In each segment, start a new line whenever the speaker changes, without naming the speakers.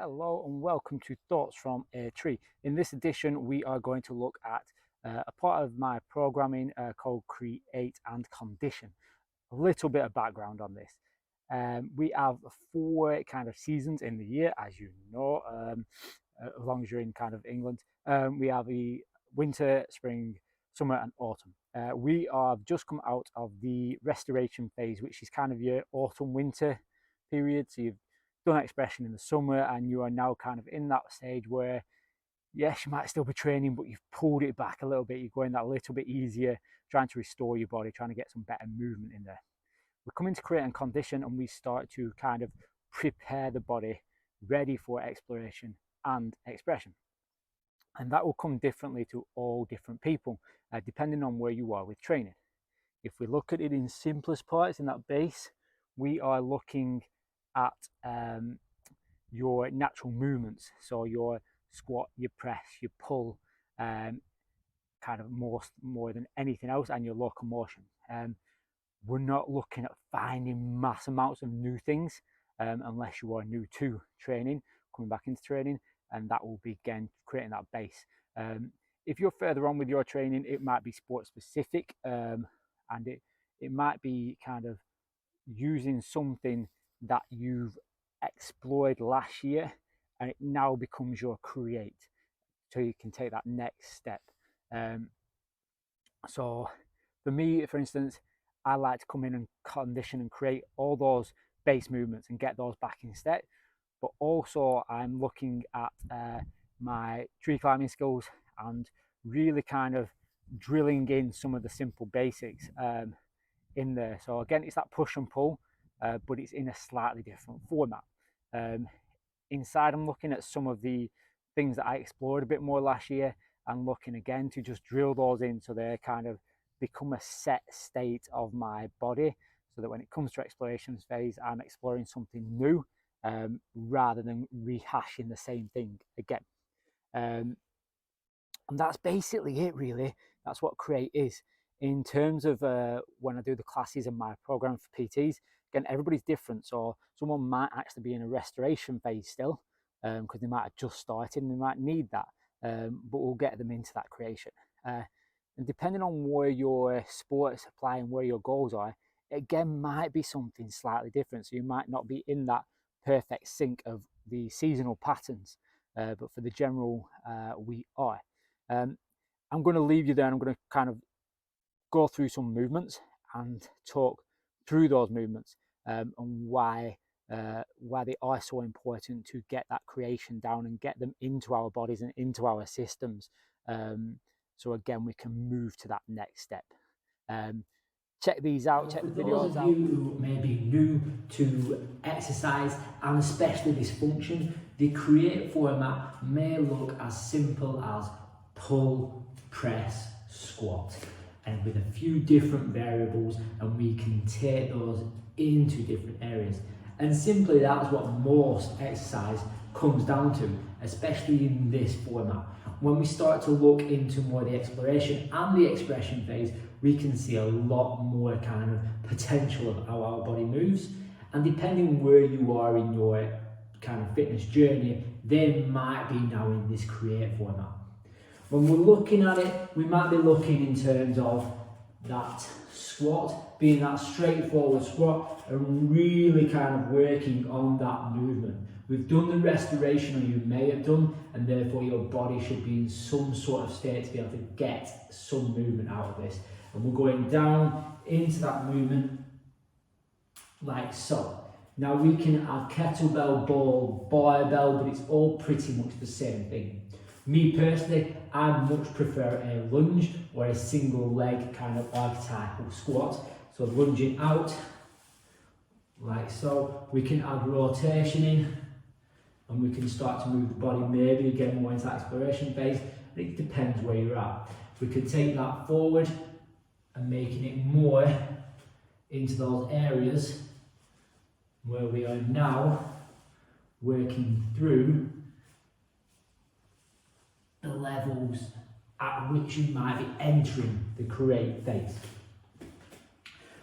Hello and welcome to Thoughts from a Tree. In this edition we are going to look at a part of my programming called Create and Condition. A little bit of background on this. We have 4 kind of seasons in the year, as you know, as long as you're in kind of England. We have the winter, spring, summer and autumn. We have just come out of the restoration phase, which is kind of your autumn winter period. So you've done expression in the summer and you are now kind of in that stage where, yes, you might still be training, but you've pulled it back a little bit. You're going that little bit easier, trying to restore your body, trying to get some better movement in there. We come into Create and Condition and we start to kind of prepare the body ready for exploration and expression. And that will come differently to all different people, depending on where you are with training. If we look at it in simplest parts, in that base, we are looking at your natural movements. So your squat, your press, your pull, kind of more than anything else, and your locomotion. We're not looking at finding mass amounts of new things unless you are new to training, coming back into training, and that will be, again, creating that base. If you're further on with your training, it might be sport specific, and it might be kind of using something that you've explored last year and it now becomes your create, so you can take that next step. So for me, for instance, I like to come in and condition and create all those base movements and get those back in step, but also I'm looking at my tree climbing skills and really kind of drilling in some of the simple basics in there. So again, it's that push and pull, but it's in a slightly different format. Inside, I'm looking at some of the things that I explored a bit more last year and looking again to just drill those in so they kind of become a set state of my body, so that when it comes to exploration phase, I'm exploring something new rather than rehashing the same thing again. And that's basically it, really. That's what Create is. In terms of when I do the classes and my program for PTs, again, everybody's different. So someone might actually be in a restoration phase still, because they might have just started and they might need that, but we'll get them into that creation. And depending on where your sports apply and where your goals are, it again might be something slightly different. So you might not be in that perfect sync of the seasonal patterns, but for the general, we are. I'm going to leave you there and I'm going to kind of go through some movements and talk through those movements and why they are so important to get that creation down and get them into our bodies and into our systems. So again, we can move to that next step. Check these out, check the videos out.
For those of you who may be new to exercise and especially this function, the Create format may look as simple as pull, press, squat, and with a few different variables, and we can take those into different areas. And simply that's what most exercise comes down to, especially in this format. When we start to look into more the exploration and the expression phase, we can see a lot more kind of potential of how our body moves. And depending where you are in your kind of fitness journey, they might be now in this Create format. When we're looking at it, we might be looking in terms of that squat, being that straightforward squat and really kind of working on that movement. We've done the restoration, or you may have done, and therefore your body should be in some sort of state to be able to get some movement out of this. And we're going down into that movement like so. Now we can have kettlebell, ball, barbell, but it's all pretty much the same thing. Me personally, I much prefer a lunge or a single leg kind of archetypal squat. So lunging out like so. We can add rotation in and we can start to move the body maybe again more into that exploration phase. It depends where you're at. We could take that forward and making it more into those areas where we are now working through the levels at which you might be entering the Create phase.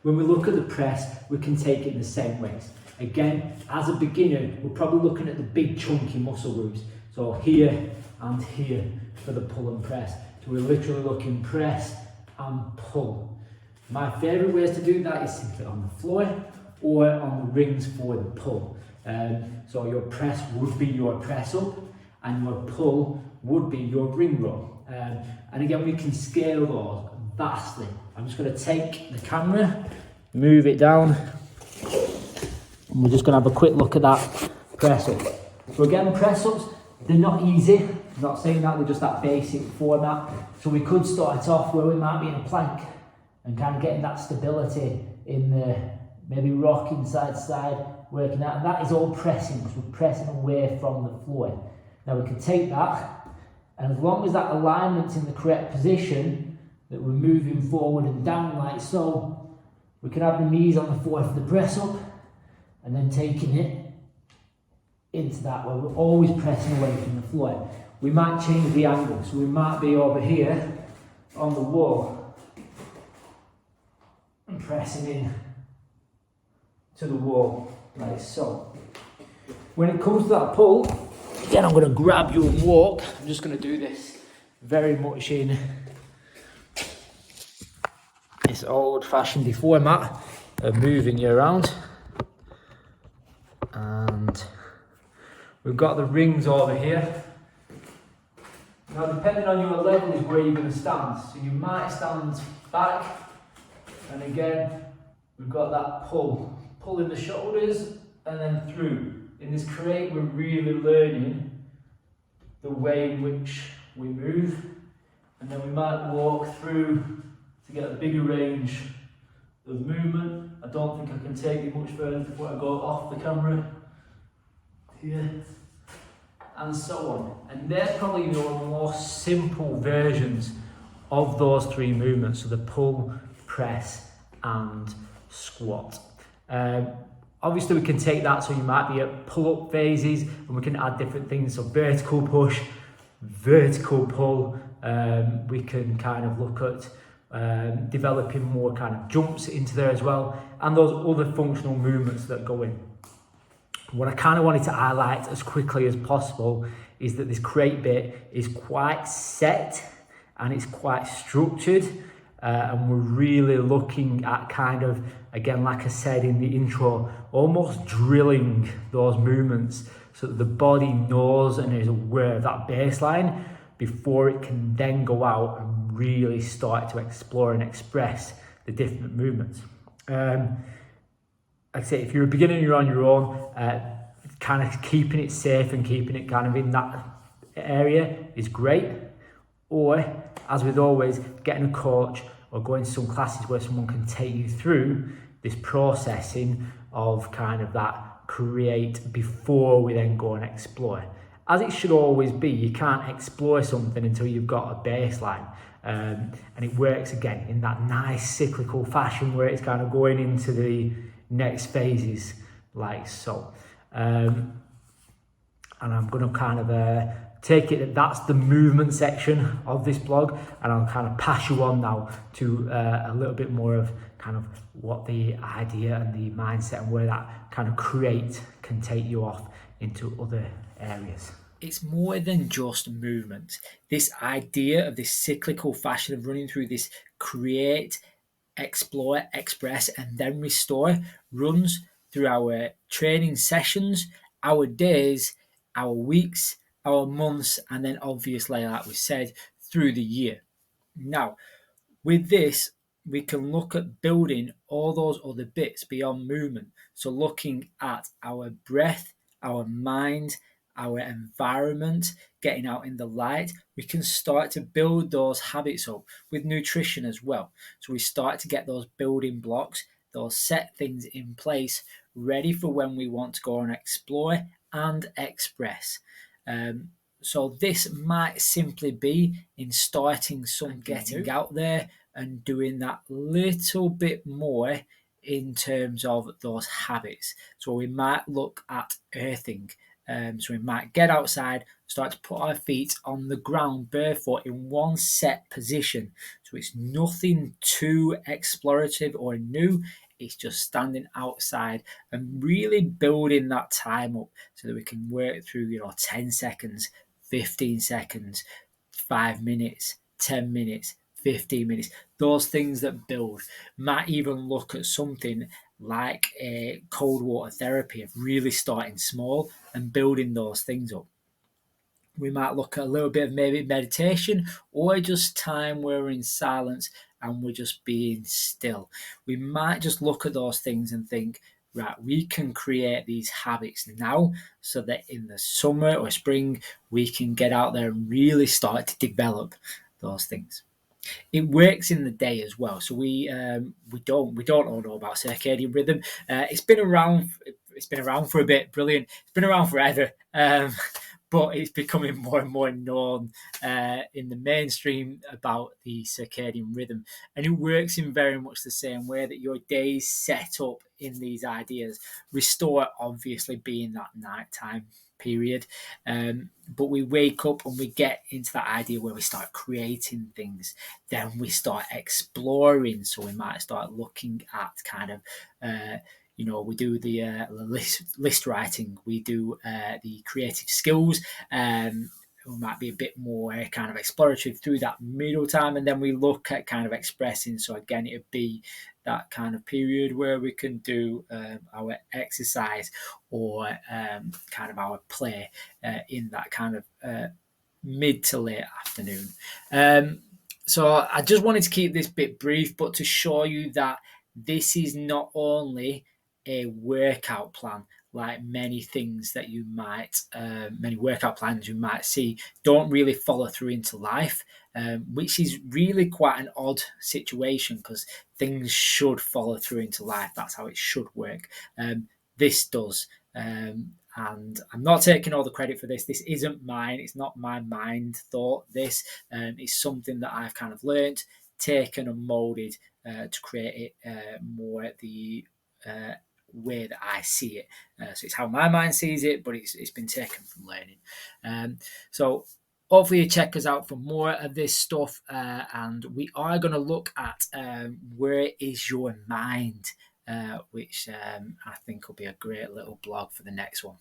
When we look at the press, we can take it in the same ways. Again, as a beginner, we're probably looking at the big chunky muscle groups. So here and here for the pull and press. So we're literally looking press and pull. My favourite ways to do that is simply on the floor or on the rings for the pull. So your press would be your press up and your pull would be your ring row. And again, we can scale those vastly. I'm just going to take the camera, move it down, and we're just going to have a quick look at that press up. So again, press ups, they're not easy. I'm not saying that, they're just that basic format. So we could start off where we might be in a plank and kind of getting that stability in the maybe rocking side to side, working out. And that is all pressing, because we're pressing away from the floor. Now we can take that, and as long as that alignment's in the correct position, that we're moving forward and down like so, we can have the knees on the floor for the press up, and then taking it into that where we're always pressing away from the floor. We might change the angle, so we might be over here on the wall and pressing in to the wall like so. When it comes to that pull, again, I'm going to grab you and walk. I'm just going to do this very much in this old-fashioned format of moving you around. And we've got the rings over here. Now, depending on your level is where you're going to stand. So you might stand back, and again, we've got that pull. Pulling the shoulders and then through. In this create, we're really learning the way in which we move, and then we might walk through to get a bigger range of movement. I don't think I can take it much further before I go off the camera. Here. And so on. And they're probably your more simple versions of those three movements, so the pull, press, and squat. Obviously we can take that, so you might be at pull-up phases, and we can add different things, so vertical push, vertical pull. We can kind of look at developing more kind of jumps into there as well, and those other functional movements that go in. What I kind of wanted to highlight as quickly as possible is that this crate bit is quite set and it's quite structured, and we're really looking at kind of, again, like I said in the intro, almost drilling those movements so that the body knows and is aware of that baseline before it can then go out and really start to explore and express the different movements. Like I say, if you're a beginner and you're on your own, kind of keeping it safe and keeping it kind of in that area is great. Or, as with always, getting a coach or going to some classes where someone can take you through this processing of kind of that create before we then go and explore. As it should always be, you can't explore something until you've got a baseline. And it works again in that nice cyclical fashion where it's kind of going into the next phases like so. And I'm going to kind of take it that that's the movement section of this blog, and I'll kind of pass you on now to a little bit more of kind of what the idea and the mindset and where that kind of create can take you off into other areas. It's more than just movement. This idea of this cyclical fashion of running through this create, explore, express, and then restore runs through our training sessions, our days, our weeks, our months, and then obviously, like we said, through the year. Now, with this, we can look at building all those other bits beyond movement. So looking at our breath, our mind, our environment, getting out in the light, we can start to build those habits up with nutrition as well. So we start to get those building blocks, those set things in place, ready for when we want to go and explore and express. So this might simply be in starting some getting out there and doing that little bit more in terms of those habits. So we might look at earthing. So we might get outside, start to put our feet on the ground barefoot in one set position. So it's nothing too explorative or new.
It's just standing outside and really building that time up so that we can work through, 10 seconds, 15 seconds, 5 minutes, 10 minutes, 15 minutes, those things that build. Might even look at something like a cold water therapy of really starting small and building those things up. We might look at a little bit of maybe meditation or just time where we're in silence and we're just being still. We might just look at those things and think, right, we can create these habits now so that in the summer or spring we can get out there and really start to develop those things. It works in the day as well. So we don't all know about circadian rhythm. It's been around. It's been around for a bit. Brilliant. It's been around forever. But it's becoming more and more known in the mainstream about the circadian rhythm, and it works in very much the same way that your days set up in these ideas. Restore obviously being that nighttime period, but we wake up and we get into that idea where we start creating things. Then we start exploring, so we might start looking at kind of we do the list writing, we do the creative skills. We might be a bit more kind of exploratory through that middle time, and then we look at kind of expressing. So again, it'd be that kind of period where we can do our exercise or kind of our play in that kind of mid to late afternoon. So I just wanted to keep this bit brief, but to show you that this is not only a workout plan, like many things that you might, many workout plans you might see, don't really follow through into life, which is really quite an odd situation because things should follow through into life. That's how it should work. This does. And I'm not taking all the credit for this. This isn't mine. It's not my mind thought. This is something that I've kind of learned, taken and molded to create it more the way that I see it. So it's how my mind sees it, but it's been taken from learning. So hopefully you check us out for more of this stuff, and we are going to look at where is your mind, which I think will be a great little blog for the next one.